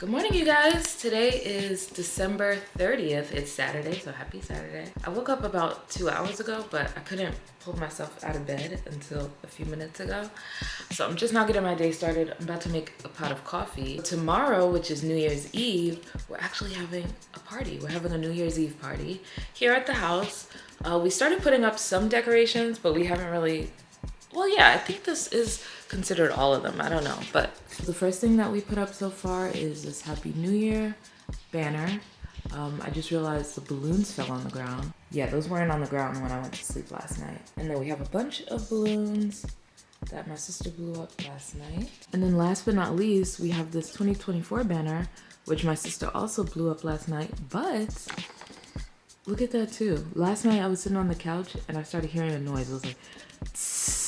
Good morning, you guys. Today is December 30th. It's Saturday, so happy Saturday. I woke up about 2 hours ago, but I couldn't pull myself out of bed until a few minutes ago. So I'm just now getting my day started. I'm about to make a pot of coffee. Tomorrow, which is New Year's Eve, we're actually having a party. We're having a New Year's Eve party here at the house. We started putting up some decorations, but we haven't really. Well, yeah, I think this is considered all of them. I don't know. But the first thing that we put up so far is this Happy New Year banner. I just realized the balloons fell on the ground. Yeah, those weren't on the ground when I went to sleep last night. And then we have a bunch of balloons that my sister blew up last night. And then last but not least, we have this 2024 banner, which my sister also blew up last night. But look at that too. Last night I was sitting on the couch and I started hearing a noise. It was like, tss.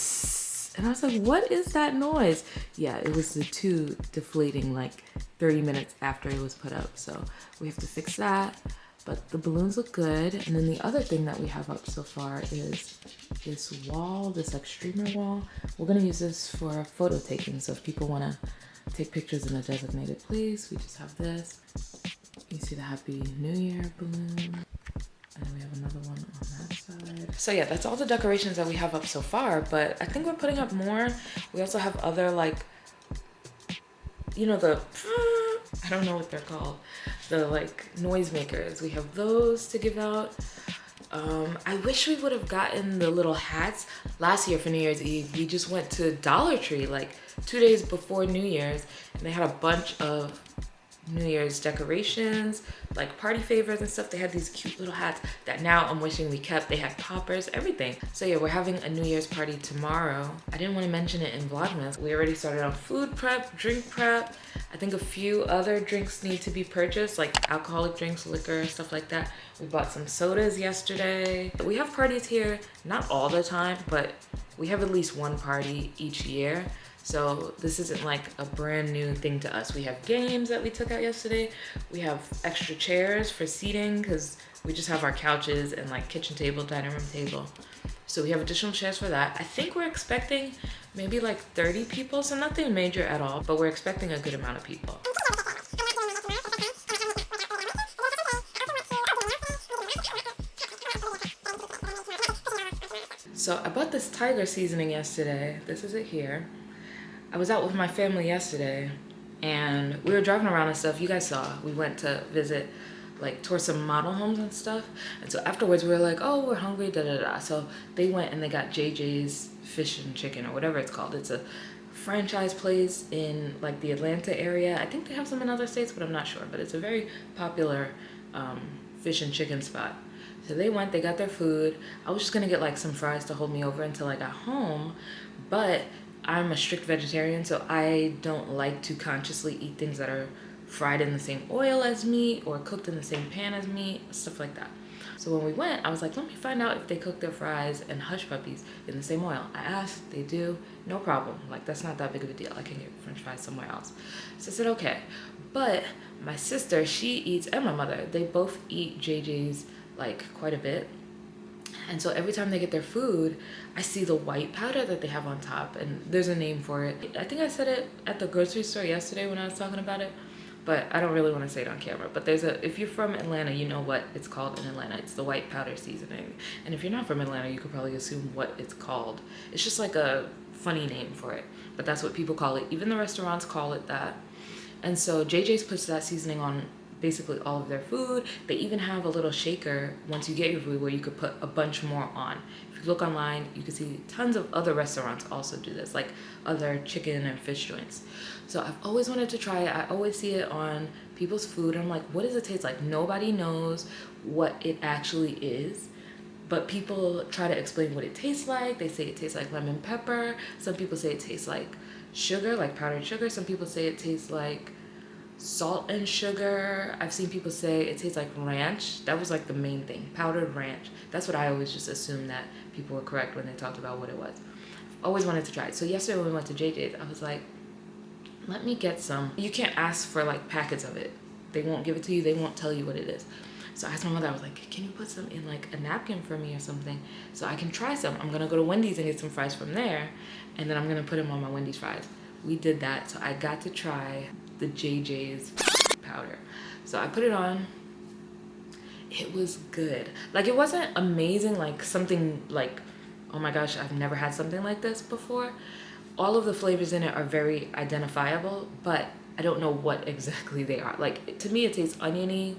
And I was like, what is that noise? Yeah, it was the two deflating like 30 minutes after it was put up. So we have to fix that. But the balloons look good. And then the other thing that we have up so far is this wall, this like streamer wall. We're gonna use this for photo taking. So if people wanna take pictures in a designated place, we just have this. You see the Happy New Year balloon. And we have another one on that side. So yeah, that's all the decorations that we have up so far, but I think we're putting up more. We also have other like, you know, I don't know what they're called. The like noisemakers. We have those to give out. I wish we would have gotten the little hats last year for New Year's Eve. We just went to Dollar Tree like 2 days before New Year's and they had a bunch of New Year's decorations, like party favors and stuff. They had these cute little hats that now I'm wishing we kept. They had poppers, everything. So yeah, we're having a New Year's party tomorrow. I didn't want to mention it in Vlogmas. We already started on food prep, drink prep. I think a few other drinks need to be purchased, like alcoholic drinks, liquor, stuff like that. We bought some sodas yesterday. We have parties here, not all the time, but we have at least one party each year. So this isn't like a brand new thing to us. We have games that we took out yesterday. We have extra chairs for seating because we just have our couches and like kitchen table, dining room table. So we have additional chairs for that. I think we're expecting maybe like 30 people, so nothing major at all, but we're expecting a good amount of people. So I bought this tiger seasoning yesterday. This is it here. I was out with my family yesterday and we were driving around and stuff. You guys saw, we went to visit, like tour some model homes and stuff. And so afterwards we were like, oh, we're hungry, da da da. So they went and they got JJ's Fish and Chicken or whatever it's called. It's a franchise place in like the Atlanta area. I think they have some in other states, but I'm not sure. But it's a very popular fish and chicken spot. So they went, they got their food. I was just gonna get like some fries to hold me over until I got home. But I'm a strict vegetarian, so I don't like to consciously eat things that are fried in the same oil as meat or cooked in the same pan as meat, stuff like that. So when we went, I was like, let me find out if they cook their fries and hush puppies in the same oil. I asked, they do, no problem. Like, that's not that big of a deal. I can get french fries somewhere else. So I said, okay. But my sister, she eats, and my mother, they both eat JJ's like quite a bit. And so every time they get their food, I see the white powder that they have on top, and there's a name for it. I think I said it at the grocery store yesterday when I was talking about it, but I don't really want to say it on camera. But if you're from Atlanta, you know what it's called in Atlanta. It's the white powder seasoning. And if you're not from Atlanta, you could probably assume what it's called. It's just like a funny name for it, but that's what people call it. Even the restaurants call it that. And so JJ's puts that seasoning on basically all of their food. They even have a little shaker once you get your food where you could put a bunch more on. If you look online, you can see tons of other restaurants also do this, like other chicken and fish joints. So I've always wanted to try it. I always see it on people's food. I'm like, what does it taste like? Nobody knows what it actually is, but people try to explain what it tastes like. They say it tastes like lemon pepper. Some people say it tastes like sugar, like powdered sugar. Some people say it tastes like salt and sugar. I've seen people say it tastes like ranch. That was like the main thing, powdered ranch. That's what I always just assumed that people were correct when they talked about what it was. I've always wanted to try it. So yesterday when we went to JJ's, I was like, let me get some. You can't ask for like packets of it. They won't give it to you. They won't tell you what it is. So I asked my mother, I was like, can you put some in like a napkin for me or something so I can try some? I'm gonna go to Wendy's and get some fries from there, and then I'm gonna put them on my Wendy's fries. We did that, so I got to try the JJ's powder. So I put it on. It was good. Like, it wasn't amazing, like something like, oh my gosh, I've never had something like this before. All of the flavors in it are very identifiable, but I don't know what exactly they are. Like, to me, it tastes oniony.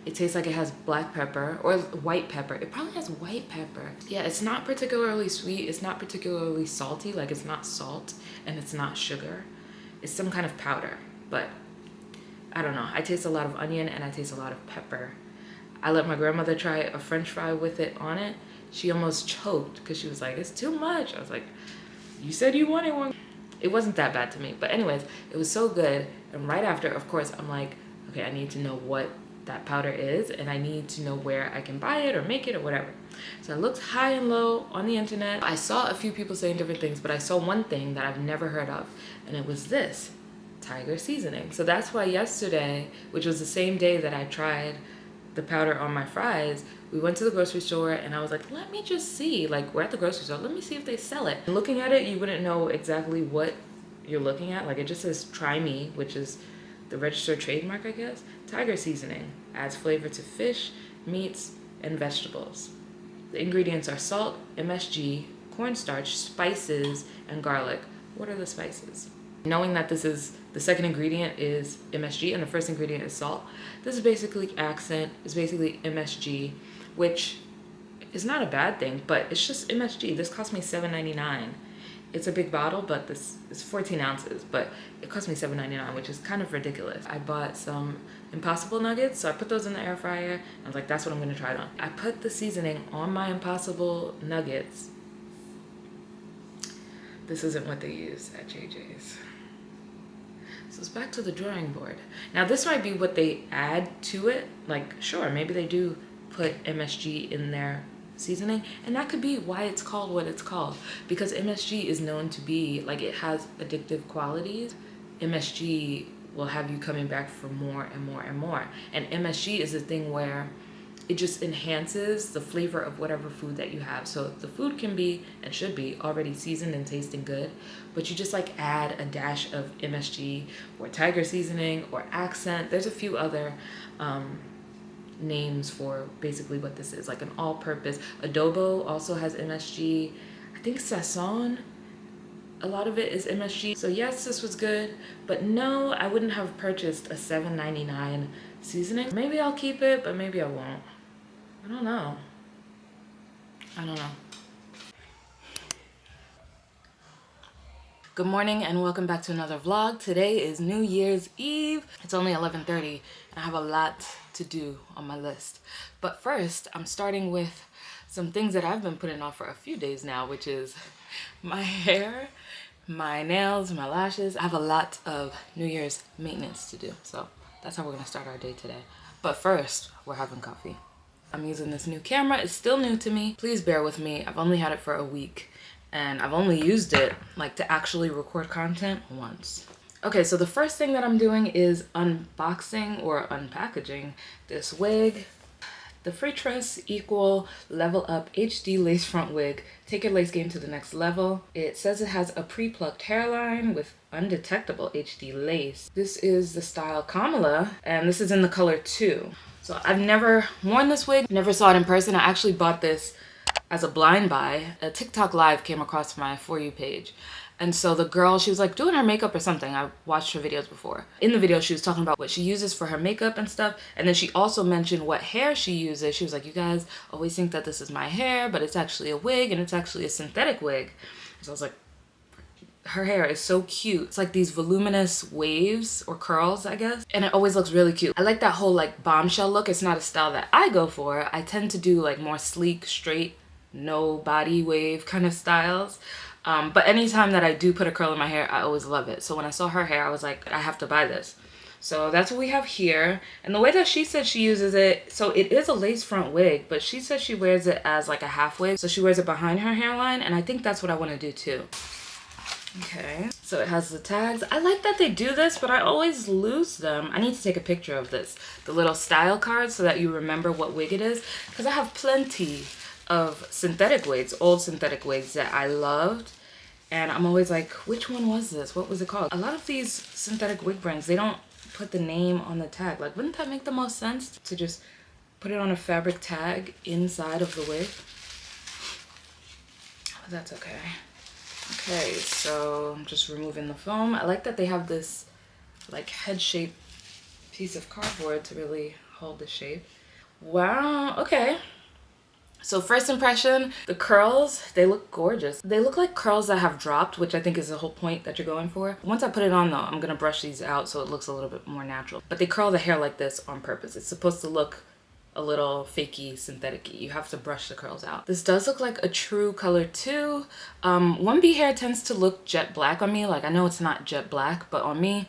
It tastes like it has black pepper or white pepper. It probably has white pepper. Yeah, it's not particularly sweet. It's not particularly salty. Like, it's not salt and it's not sugar. It's some kind of powder, but I don't know. I taste a lot of onion and I taste a lot of pepper. I let my grandmother try a French fry with it on it. She almost choked because she was like, it's too much. I was like, you said you wanted one. It wasn't that bad to me. But anyways, it was so good. And right after, of course, I'm like, okay, I need to know what that powder is and I need to know where I can buy it or make it or whatever. So I looked high and low on the internet. I saw a few people saying different things, but I saw one thing that I've never heard of, and it was this, tiger seasoning. So that's why yesterday, which was the same day that I tried the powder on my fries, we went to the grocery store and I was like, let me just see, like, we're at the grocery store, let me see if they sell it. And looking at it, you wouldn't know exactly what you're looking at. Like, it just says try me, which is the registered trademark, I guess. Tiger seasoning adds flavor to fish, meats, and vegetables. The ingredients are salt, MSG, cornstarch, spices, and garlic. What are the spices? Knowing that this is, the second ingredient is MSG and the first ingredient is salt, this is basically accent, it's basically MSG, which is not a bad thing, but it's just MSG. This cost me $7.99. It's a big bottle, but this is 14 ounces, but it cost me $7.99, which is kind of ridiculous. I bought some Impossible nuggets, so I put those in the air fryer. I was like, that's what I'm gonna try it on. I put the seasoning on my Impossible nuggets. This isn't what they use at JJ's. So it's back to the drawing board. Now this might be what they add to it. Like, sure, maybe they do put MSG in their seasoning, and that could be why it's called what it's called, because MSG is known to be, like, it has addictive qualities. MSG will have you coming back for more and more and more, and MSG is a thing where it just enhances the flavor of whatever food that you have. So the food can be and should be already seasoned and tasting good, but you just like add a dash of MSG or tiger seasoning or accent. There's a few other names for basically what this is, like an all-purpose. Adobo also has MSG. I think Sazon, a lot of it is MSG. So yes, this was good, but no, I wouldn't have purchased a $7.99 seasoning. Maybe I'll keep it, but maybe I won't. I don't know. Good morning and welcome back to another vlog. Today is New Year's Eve. It's only 11:30 and I have a lot to do on my list. But first, I'm starting with some things that I've been putting off for a few days now, which is my hair, my nails, my lashes. I have a lot of New Year's maintenance to do. So that's how we're gonna start our day today. But first, we're having coffee. I'm using this new camera. It's still new to me. Please bear with me. I've only had it for a week and I've only used it like to actually record content once. Okay, so the first thing that I'm doing is unboxing or unpackaging this wig. The Freetress Equal Level Up HD Lace Front Wig. Take your lace game to the next level. It says it has a pre-plucked hairline with undetectable HD lace. This is the style Kamala, and this is in the color 2. So I've never worn this wig, never saw it in person. I actually bought this as a blind buy. A TikTok live came across my For You page. And so the girl, she was like doing her makeup or something. I watched her videos before. In the video, she was talking about what she uses for her makeup and stuff. And then she also mentioned what hair she uses. She was like, you guys always think that this is my hair, but it's actually a wig and it's actually a synthetic wig. So I was like, her hair is so cute. It's like these voluminous waves or curls, I guess. And it always looks really cute. I like that whole like bombshell look. It's not a style that I go for. I tend to do like more sleek, straight, no body wave kind of styles. But anytime that I do put a curl in my hair, I always love it. So when I saw her hair, I was like, I have to buy this. So that's what we have here. And the way that she said she uses it, so it is a lace front wig, but she says she wears it as like a half wig. So she wears it behind her hairline. And I think that's what I want to do too. Okay, so it has the tags. I like that they do this, but I always lose them. I need to take a picture of this, the little style card, so that you remember what wig it is. Because I have plenty of synthetic wigs, old synthetic wigs that I loved. And I'm always like, which one was this? What was it called? A lot of these synthetic wig brands, they don't put the name on the tag. Like, wouldn't that make the most sense to just put it on a fabric tag inside of the wig? But that's okay. Okay, so I'm just removing the foam. I like that they have this like head shape piece of cardboard to really hold the shape. Wow, okay. So first impression, the curls, they look gorgeous. They look like curls that have dropped, which I think is the whole point that you're going for. Once I put it on though, I'm gonna brush these out so it looks a little bit more natural. But they curl the hair like this on purpose. It's supposed to look a little fakey, synthetic-y. You have to brush the curls out. This does look like a true color too. 1B hair tends to look jet black on me. Like, I know it's not jet black, but on me,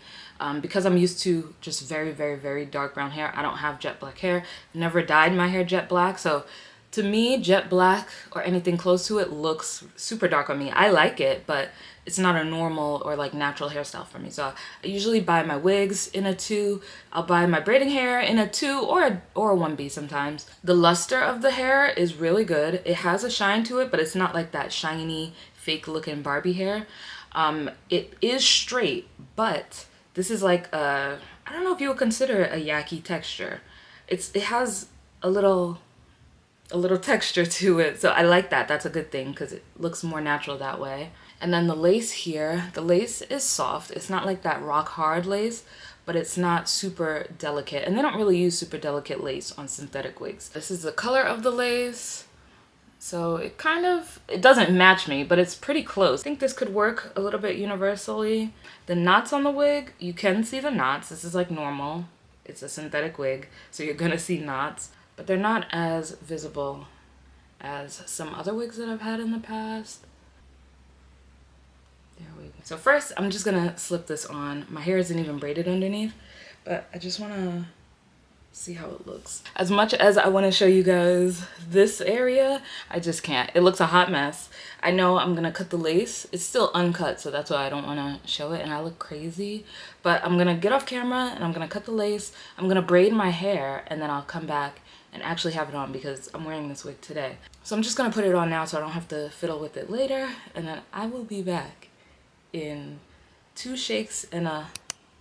because I'm used to just very, very, very dark brown hair, I don't have jet black hair. Never dyed my hair jet black, so to me, jet black or anything close to it looks super dark on me. I like it, but it's not a normal or like natural hairstyle for me. So I usually buy my wigs in a 2. I'll buy my braiding hair in a 2 or a 1B sometimes. The luster of the hair is really good. It has a shine to it, but it's not like that shiny, fake looking Barbie hair. It is straight, but this is like a, I don't know if you would consider it a yucky texture. It has a little texture to it, so I like that. That's a good thing because it looks more natural that way. And then the lace here, the lace is soft. It's not like that rock hard lace, but it's not super delicate, and they don't really use super delicate lace on synthetic wigs. This is the color of the lace, so it doesn't match me, but it's pretty close. I think this could work a little bit universally. The knots on the wig, you can see the knots. This is like normal. It's a synthetic wig, so you're gonna see knots, but they're not as visible as some other wigs that I've had in the past. There we go. So first, I'm just gonna slip this on. My hair isn't even braided underneath, but I just wanna see how it looks. As much as I wanna show you guys this area, I just can't. It looks a hot mess. I know I'm gonna cut the lace. It's still uncut, so that's why I don't wanna show it, and I look crazy. But I'm gonna get off camera and I'm gonna cut the lace. I'm gonna braid my hair, and then I'll come back and actually have it on because I'm wearing this wig today. So I'm just gonna put it on now so I don't have to fiddle with it later, and then I will be back in 2 shakes and a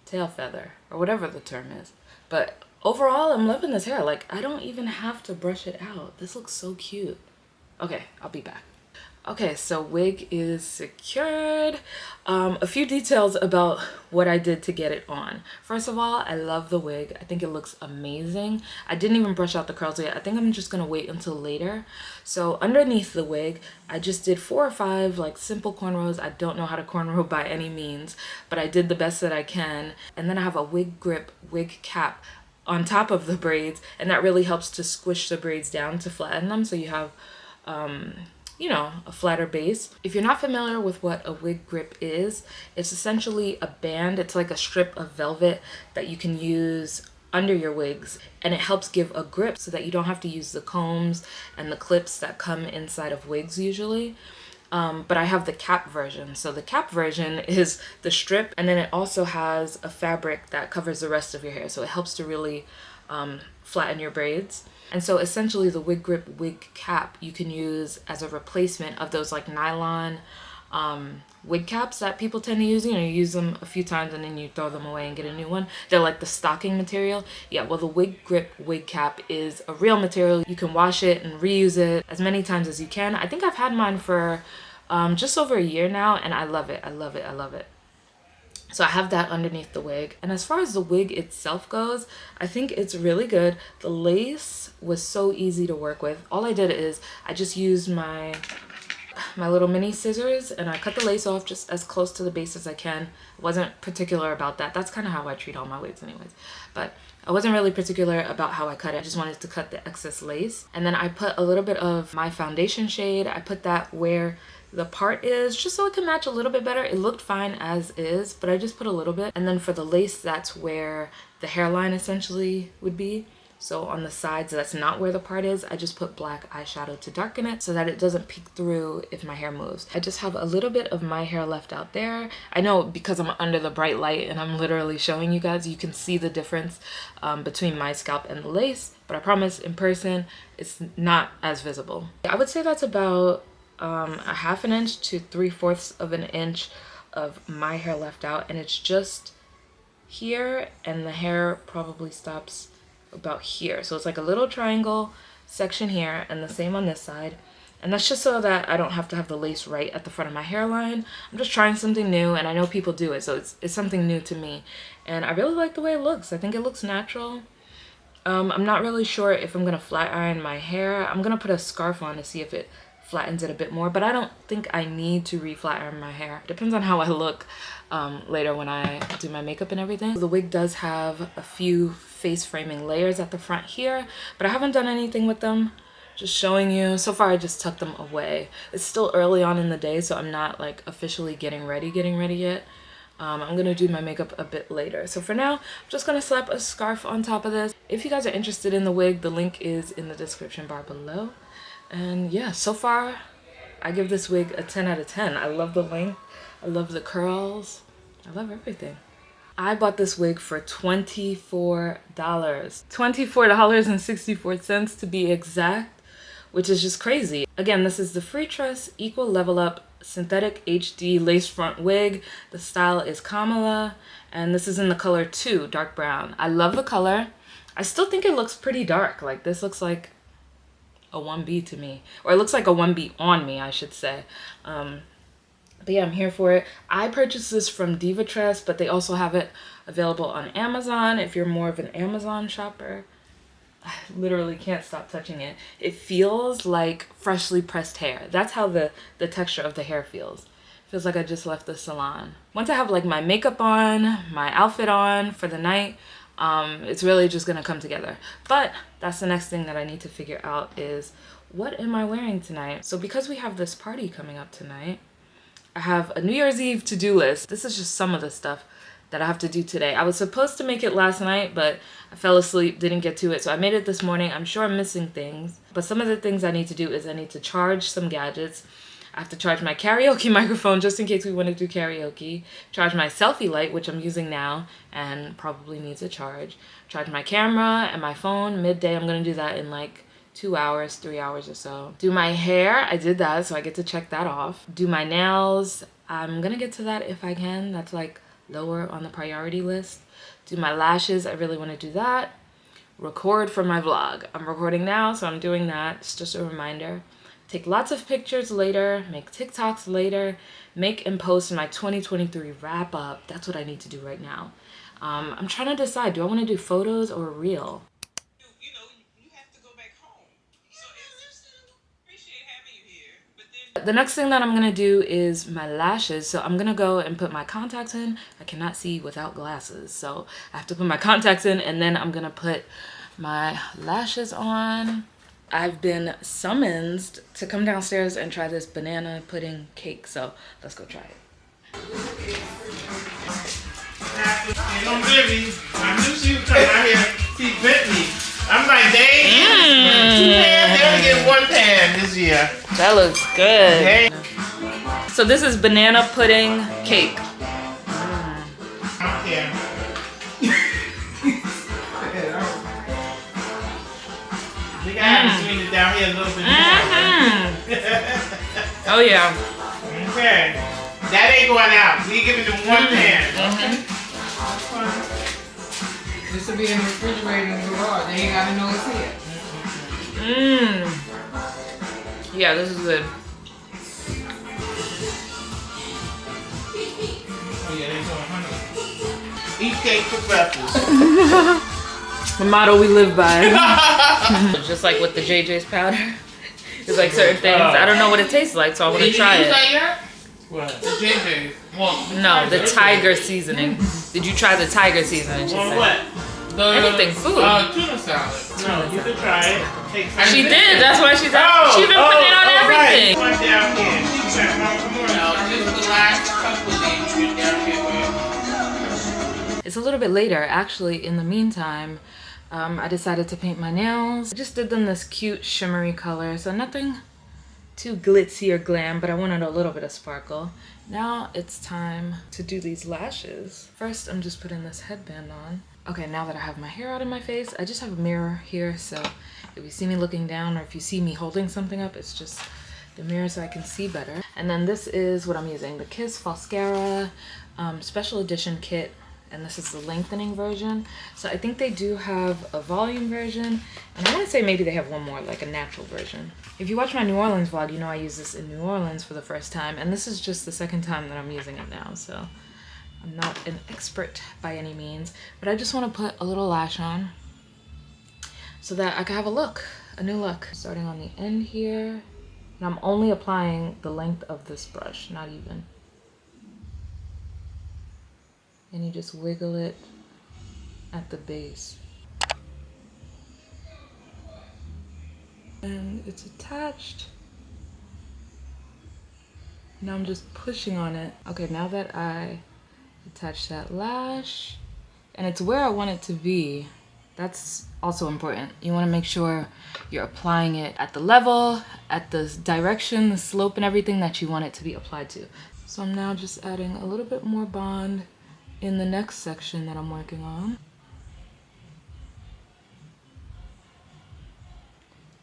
tail feather, or whatever the term is. But overall, I'm loving this hair. Like, I don't even have to brush it out. This looks so cute. Okay, I'll be back. Okay, so wig is secured. A few details about what I did to get it on. First of all, I love the wig. I think it looks amazing. I didn't even brush out the curls yet. I think I'm just gonna wait until later. So underneath the wig, I just did 4 or 5 like simple cornrows. I don't know how to cornrow by any means, but I did the best that I can. And then I have a wig grip, wig cap on top of the braids, and that really helps to squish the braids down to flatten them, so you have you know, a flatter base. If you're not familiar with what a wig grip is, it's essentially a band. It's like a strip of velvet that you can use under your wigs, and it helps give a grip so that you don't have to use the combs and the clips that come inside of wigs usually. But I have the cap version. So the cap version is the strip, and then it also has a fabric that covers the rest of your hair, so it helps to really flatten your braids. And so essentially the wig grip wig cap you can use as a replacement of those like nylon wig caps that people tend to use. You know, you use them a few times and then you throw them away and get a new one. They're like the stocking material. Yeah, well, the wig grip wig cap is a real material. You can wash it and reuse it as many times as you can. I think I've had mine for just over a year now, and I love it. I love it. I love it. So I have that underneath the wig. And as far as the wig itself goes, I think it's really good. The lace was so easy to work with. All I did is I just used my little mini scissors and I cut the lace off just as close to the base as I can. I wasn't particular about that. That's kind of how I treat all my wigs anyways. But I wasn't really particular about how I cut it. I just wanted to cut the excess lace. And then I put a little bit of my foundation shade. I put that where the part is, just so it can match a little bit better. It looked fine as is, but I just put a little bit. And then for the lace, that's where the hairline essentially would be. So on the sides, that's not where the part is. I just put black eyeshadow to darken it so that it doesn't peek through if my hair moves. I just have a little bit of my hair left out there. I know because I'm under the bright light and I'm literally showing you guys, you can see the difference between my scalp and the lace, but I promise in person, it's not as visible. I would say that's about a 1/2 inch to 3/4 of an inch of my hair left out, and it's just here, and the hair probably stops about here. So it's like a little triangle section here, and the same on this side. And that's just so that I don't have to have the lace right at the front of my hairline. I'm just trying something new, and I know people do it, so it's something new to me. And I really like the way it looks. I think it looks natural. I'm not really sure if I'm gonna flat iron my hair. I'm gonna put a scarf on to see if it flattens it a bit more, but I don't think I need to re-flat iron my hair. Depends on how I look later when I do my makeup and everything. The wig does have a few face framing layers at the front here, but I haven't done anything with them. Just showing you. So far I just tucked them away. It's still early on in the day, so I'm not like officially getting ready yet. I'm gonna do my makeup a bit later. So for now, I'm just gonna slap a scarf on top of this. If you guys are interested in the wig, the link is in the description bar below. And yeah, so far I give this wig a 10 out of 10. I love the length, I love the curls, I love everything. I bought this wig for $24. $24.64 to be exact, which is just crazy. Again, this is the Free Trust Equal Level Up Synthetic HD Lace Front Wig. The style is Kamala, and this is in the color 2, dark brown. I love the color. I still think it looks pretty dark. Like, this looks like a 1B to me. Or it looks like a 1B on me, I should say. But yeah, I'm here for it. I purchased this from Diva Tress, but they also have it available on Amazon if you're more of an Amazon shopper. I literally can't stop touching it. It feels like freshly pressed hair. That's how the texture of the hair feels. Feels like I just left the salon. Once I have like my makeup on, my outfit on for the night, it's really just gonna come together. But that's the next thing that I need to figure out is, what am I wearing tonight? So because we have this party coming up tonight, I have a New Year's Eve to-do list. This is just some of the stuff that I have to do today. I was supposed to make it last night, but I fell asleep, didn't get to it. So I made it this morning. I'm sure I'm missing things, but some of the things I need to do is I need to charge some gadgets. I have to charge my karaoke microphone just in case we want to do karaoke. Charge my selfie light, which I'm using now and probably needs a charge. Charge my camera and my phone midday. I'm going to do that in like 2 hours, 3 hours or so. Do my hair. I did that, so I get to check that off. Do my nails. I'm going to get to that if I can. That's like lower on the priority list. Do my lashes. I really want to do that. Record for my vlog. I'm recording now, so I'm doing that. It's just a reminder. Take lots of pictures later, make TikToks later, make and post my 2023 wrap up. That's what I need to do right now. I'm trying to decide, do I want to do photos or a reel? You know, you have to go back home. So it's appreciate having you here. But then the next thing that I'm gonna do is my lashes. So I'm gonna go and put my contacts in. I cannot see without glasses, so I have to put my contacts in, and then I'm gonna put my lashes on. I've been summoned to come downstairs and try this banana pudding cake, so let's go try it. you know, Libby, I knew she was coming out here. She bit me. I'm like, dang, 2 pans, they only get 1 pan this year. That looks good. Hey. So this is banana pudding cake. I don't care. We gotta swing it down here a little bit more. Oh yeah. Okay. That ain't going out. We giving them 1 pan. This will be in the refrigerator in the garage. They ain't gotta know it's here. Yeah, this is good. Oh yeah, they're so hungry. Eat cake for breakfast. The motto we live by. Just like with the JJ's powder. It's like certain things. I don't know what it tastes like, so I want to try it. What? The JJ's. Well, No, the tiger seasoning. Did you try the tiger seasoning? She said. What? Anything, food. Tuna salad. No, you can try it. Take some. She did. That's why she said. She been putting it on everything. Right. One down here. She said, "Mom, come on." No, this is the last couple of days you down here with. It's a little bit later. Actually, in the meantime, I decided to paint my nails. I just did them this cute shimmery color, so nothing too glitzy or glam, but I wanted a little bit of sparkle. Now it's time to do these lashes. First, I'm just putting this headband on. Okay, now that I have my hair out of my face, I just have a mirror here, so if you see me looking down or if you see me holding something up, it's just the mirror so I can see better. And then this is what I'm using, the Kiss Falscara special edition kit. and this is the lengthening version. So I think they do have a volume version, and I want to say maybe they have one more, like a natural version. If you watch my New Orleans vlog, you know I used this in New Orleans for the first time, and this is just the second time that I'm using it now, so I'm not an expert by any means, but I just want to put a little lash on so that I can have a new look. Starting on the end here, and I'm only applying the length of this brush, not even. And you just wiggle it at the base. And it's attached. Now I'm just pushing on it. Okay, now that I attach that lash, and it's where I want it to be, that's also important. You want to make sure you're applying it at the level, at the direction, the slope, and everything that you want it to be applied to. So I'm now just adding a little bit more bond in the next section that I'm working on.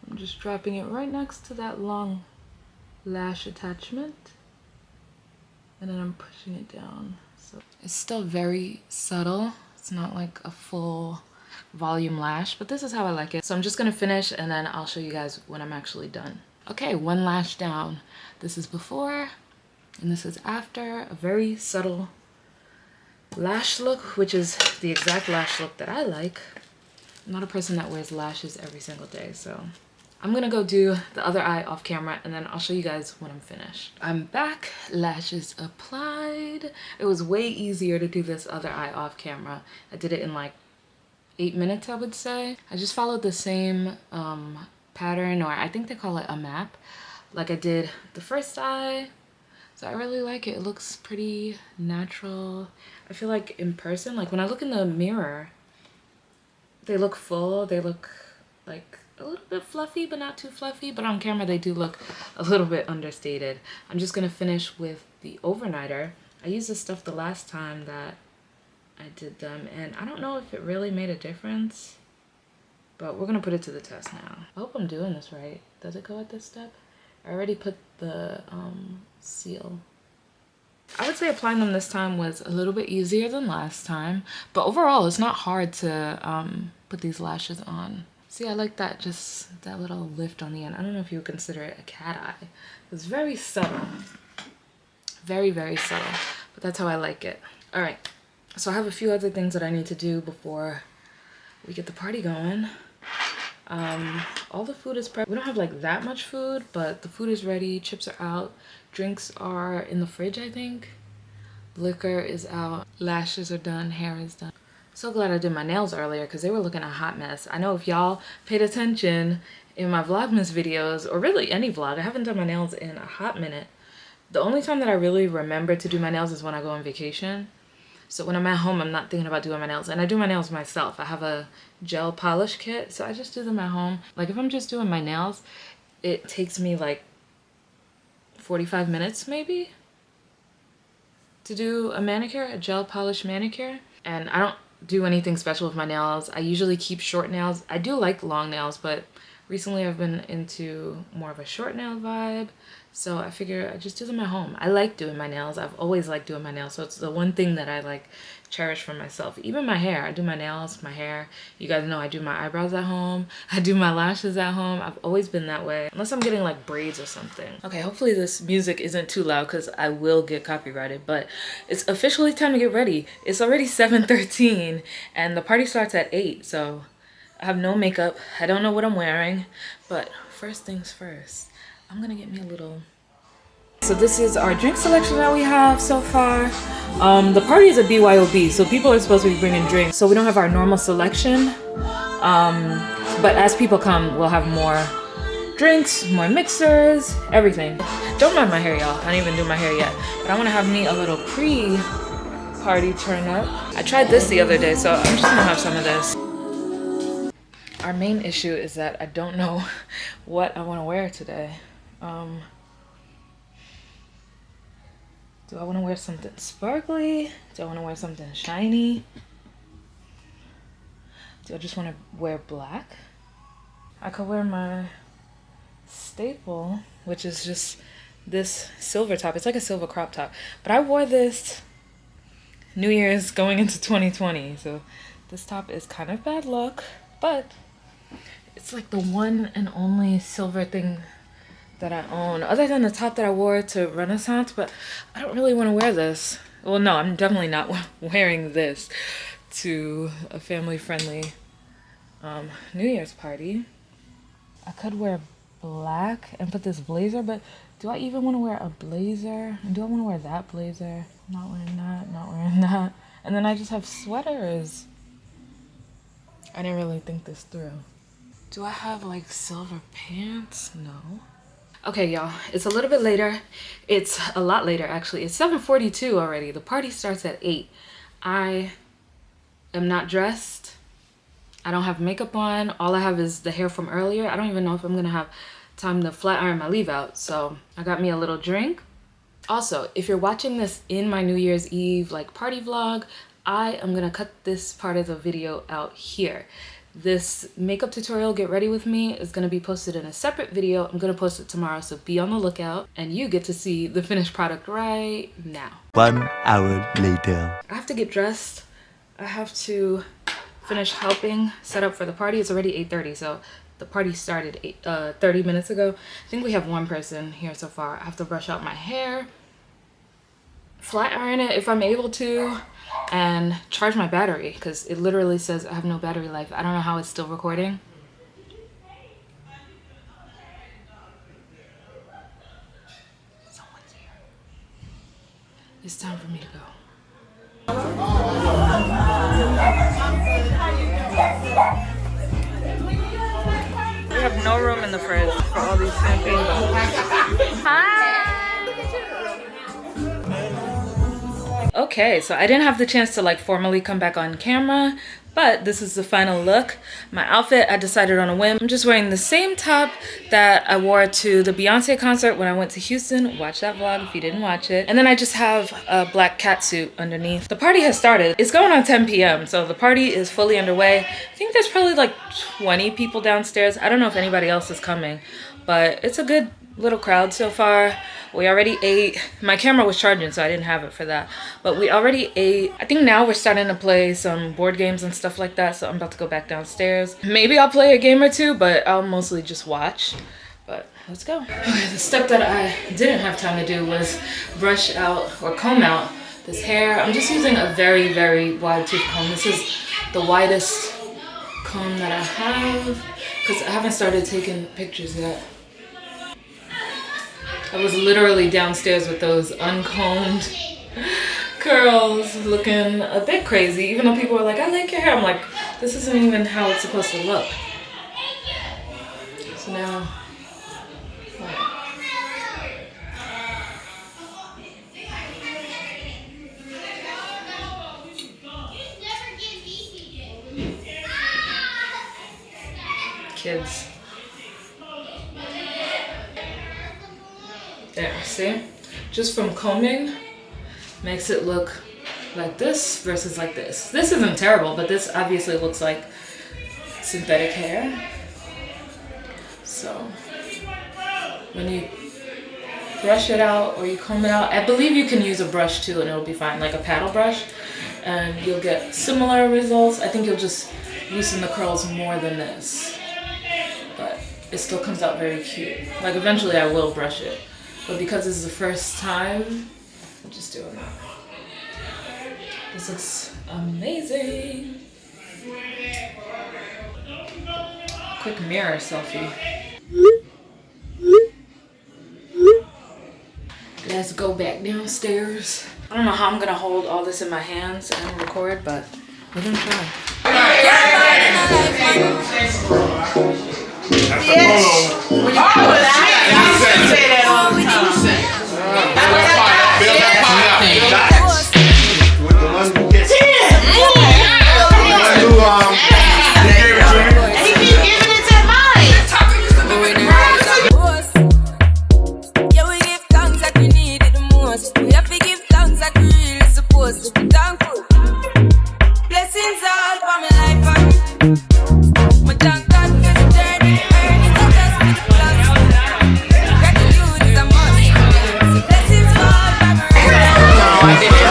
I'm just dropping it right next to that long lash attachment, and then I'm pushing it down. So it's still very subtle. It's not like a full volume lash, but this is how I like it. So I'm just gonna finish, and then I'll show you guys when I'm actually done. Okay, one lash down. This is before, and this is after. A very subtle lash look, which is the exact lash look that I like. I'm not a person that wears lashes every single day, so I'm gonna go do the other eye off camera, and then I'll show you guys when I'm finished. I'm back, lashes applied. It was way easier to do this other eye off camera. I did it in like 8 minutes, I would say. I just followed the same pattern, or I think they call it a map, like I did the first eye. So I really like it. It looks pretty natural. I feel like in person, like when I look in the mirror, they look full. They look like a little bit fluffy, but not too fluffy. But on camera, they do look a little bit understated. I'm just gonna finish with the overnighter. I used this stuff the last time that I did them, and I don't know if it really made a difference, but we're gonna put it to the test now. I hope I'm doing this right. Does it go at this step? I already put the seal. I would say applying them this time was a little bit easier than last time, but overall it's not hard to put these lashes on. See, I like that, just that little lift on the end. I don't know if you would consider it a cat eye. It's very subtle. Very, very subtle, but that's how I like it. All right, so I have a few other things that I need to do before we get the party going. All the food is prepped. We don't have like that much food, but the food is ready. Chips are out. Drinks are in the fridge, I think. Liquor is out. Lashes are done. Hair is done. So glad I did my nails earlier because they were looking a hot mess. I know if y'all paid attention in my Vlogmas videos, or really any vlog, I haven't done my nails in a hot minute. The only time that I really remember to do my nails is when I go on vacation. So when I'm at home, I'm not thinking about doing my nails. And I do my nails myself. I have a gel polish kit, so I just do them at home. Like if I'm just doing my nails, it takes me like 45 minutes maybe to do a manicure, a gel polish manicure. And I don't do anything special with my nails. I usually keep short nails. I do like long nails, but recently I've been into more of a short nail vibe. So I figure I just do them at home. I like doing my nails. I've always liked doing my nails. So it's the one thing that I like cherish for myself. Even my hair. I do my nails, my hair. You guys know I do my eyebrows at home. I do my lashes at home. I've always been that way. Unless I'm getting like braids or something. Okay, hopefully this music isn't too loud because I will get copyrighted. But it's officially time to get ready. It's already 7:13 and the party starts at 8. So I have no makeup. I don't know what I'm wearing. But first things first. I'm gonna get me a little. So this is our drink selection that we have so far. The party is a BYOB, so people are supposed to be bringing drinks. So we don't have our normal selection. But as people come, we'll have more drinks, more mixers, everything. Don't mind my hair, y'all. I didn't even do my hair yet. But I wanna have me a little pre-party turn up. I tried this the other day, so I'm just gonna have some of this. Our main issue is that I don't know what I wanna wear today. Do I want to wear something sparkly? Do I want to wear something shiny? Do I just want to wear black? I could wear my staple, which is just this silver top. It's like a silver crop top. But I wore this New Year's going into 2020. So this top is kind of bad luck, but it's like the one and only silver thing that I own, other than the top that I wore to Renaissance, but I don't really want to wear this. Well, no, I'm definitely not wearing this to a family-friendly New Year's party. I could wear black and put this blazer, but do I even want to wear a blazer? And do I want to wear that blazer? Not wearing that, not wearing that. And then I just have sweaters. I didn't really think this through. Do I have like silver pants? No. Okay, y'all, it's a little bit later. It's a lot later, actually. It's 7:42 already. The party starts at 8. I am not dressed. I don't have makeup on. All I have is the hair from earlier. I don't even know if I'm gonna have time to flat iron my leave out. So I got me a little drink. Also, if you're watching this in my New Year's Eve like party vlog, I am gonna cut this part of the video out here. This makeup tutorial, get ready with me, is going to be posted in a separate video. I'm going to post it tomorrow, so be on the lookout. And you get to see the finished product right now. 1 hour later. I have to get dressed. I have to finish helping set up for the party. It's already 8:30, so the party started 30 minutes ago. I think we have one person here so far. I have to brush out my hair, flat iron it if I'm able to, and charge my battery because it literally says I have no battery life. I don't know how it's still recording. Someone's here. It's time for me to go. We have no room in the fridge for all these champagne bottles. Hi! Okay, so I didn't have the chance to like formally come back on camera, but this is the final look. My outfit, I decided on a whim. I'm just wearing the same top that I wore to the Beyonce concert when I went to Houston. Watch that vlog if you didn't watch it. And then I just have a black catsuit underneath. The party has started. It's going on 10 p.m. so the party is fully underway. I think there's probably like 20 people downstairs. I don't know if anybody else is coming, but it's a good little crowd so far. We already ate. My camera was charging, so I didn't have it for that, but we already ate. I think now we're starting to play some board games and stuff like that, so I'm about to go back downstairs. Maybe I'll play a game or two, but I'll mostly just watch. But let's go. Okay, the step that I didn't have time to do was brush out or comb out this hair. I'm just using a very, very wide tooth comb. This is the widest comb that I have because I haven't started taking pictures yet. I was literally downstairs with those uncombed curls looking a bit crazy, even though people were like, I like your hair. I'm like, this isn't even how it's supposed to look. So now, kids. There, see? Just from combing makes it look like this versus like this. This isn't terrible, but this obviously looks like synthetic hair. So when you brush it out or you comb it out, I believe you can use a brush too and it'll be fine, like a paddle brush, and you'll get similar results. I think you'll just loosen the curls more than this, but it still comes out very cute. Like eventually I will brush it. But because this is the first time, I'm just doing that. This looks amazing. Quick mirror selfie. Let's go back downstairs. I don't know how I'm gonna hold all this in my hands and record, but we're gonna try. I did it.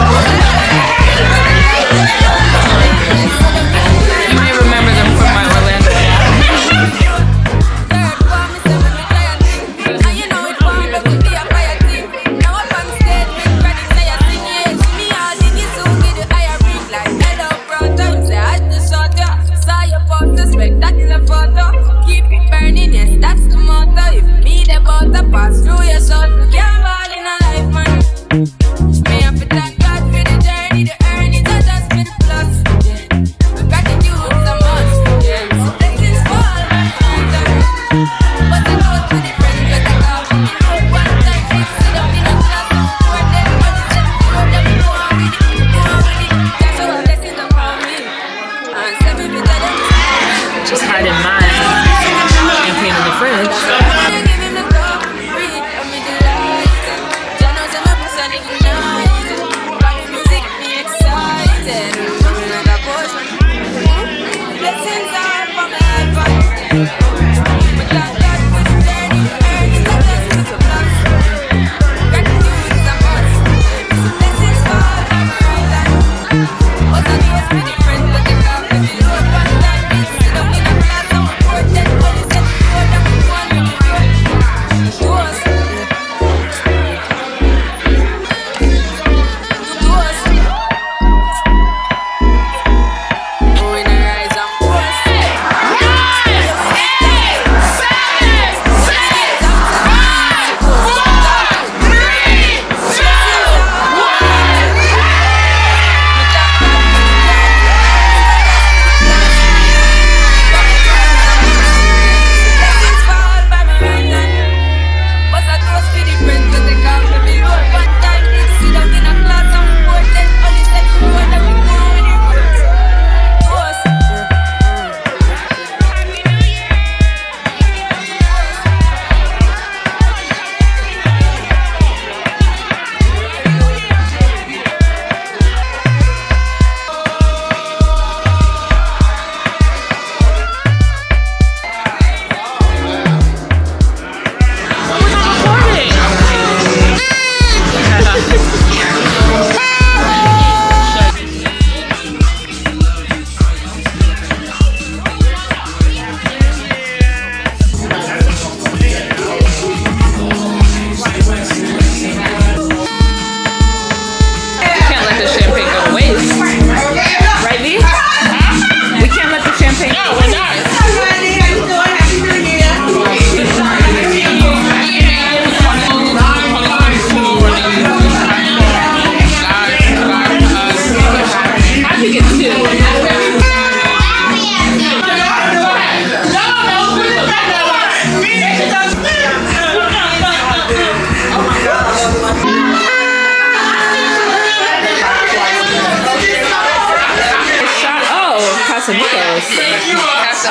Fritos.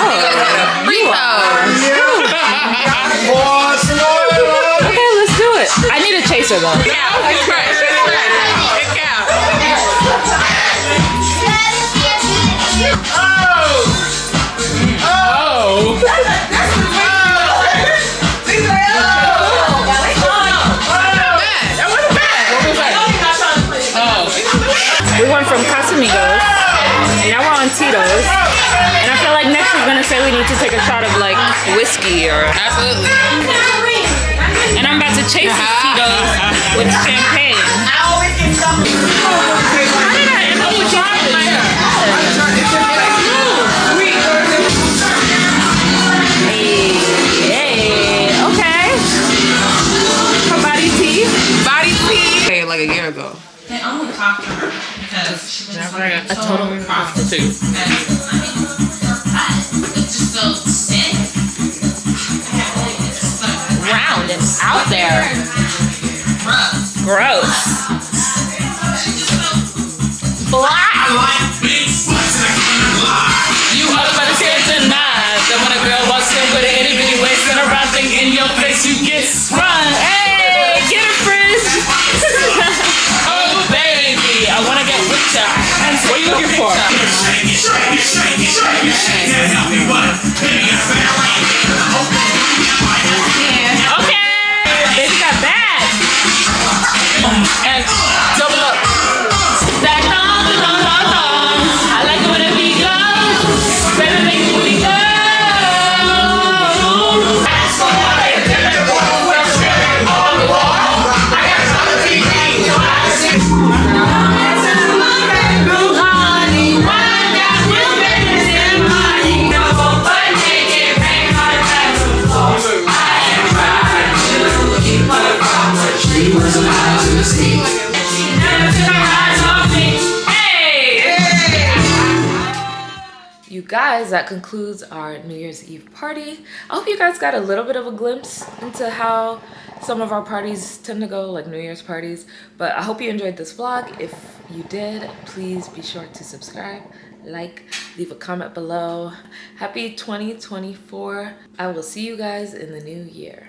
Okay, let's do it. I need a chaser though. We went from Casamigos, and now we're on Tito's, and I feel like next she's gonna say we need to take a shot of like whiskey or Absolutely. and I'm about to chase this Tito's with champagne. How did I end up with chocolate? Hey, okay. Her body tea. Body tea. Okay, like a year ago. And I'm gonna talk to her because she was like A total prostitute. it's just so sick. Round and out there. Gross. Black. You all about to say tonight that when a girl walks in with an itty bitty waist and a round thing in your face, you get run. Hey, get it, Frizz. Oh, baby, I wanna get with ya. What are you looking for? Okay, baby got bad. And double up. Stack on. I like it when it be goes. Baby, make it when it goes. You guys, that concludes our New Year's Eve party. I hope you guys got a little bit of a glimpse into how some of our parties tend to go, like New Year's parties. But I hope you enjoyed this vlog. If you did, please be sure to subscribe, like, leave a comment below. Happy 2024. I will see you guys in the new year.